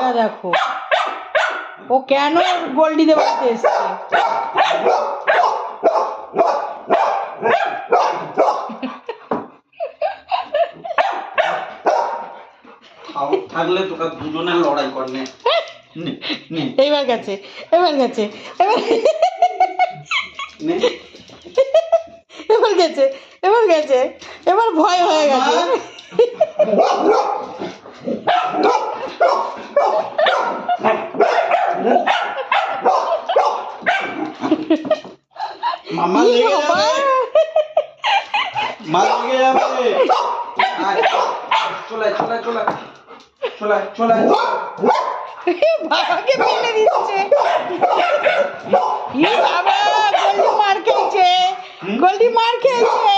অবস্থা দেখো, ও কেন গোল্ডিদের বাড়িতে এসছে। থাকলে তোরা দুজনের লড়াই কর নে। এইবার গেছে, এবার গেছে, এবার গেছে, এবার গেছে, এবার ভয় হয়ে গেছে। মামা লেগে যাবে, মা লেগে যাবে। চলে চলে চলে চলে চলে, বাবাকে ফেলে দিচ্ছে। বাবা গোল্ডি মার খেয়েছে, গোল্ডি মার খেয়েছে।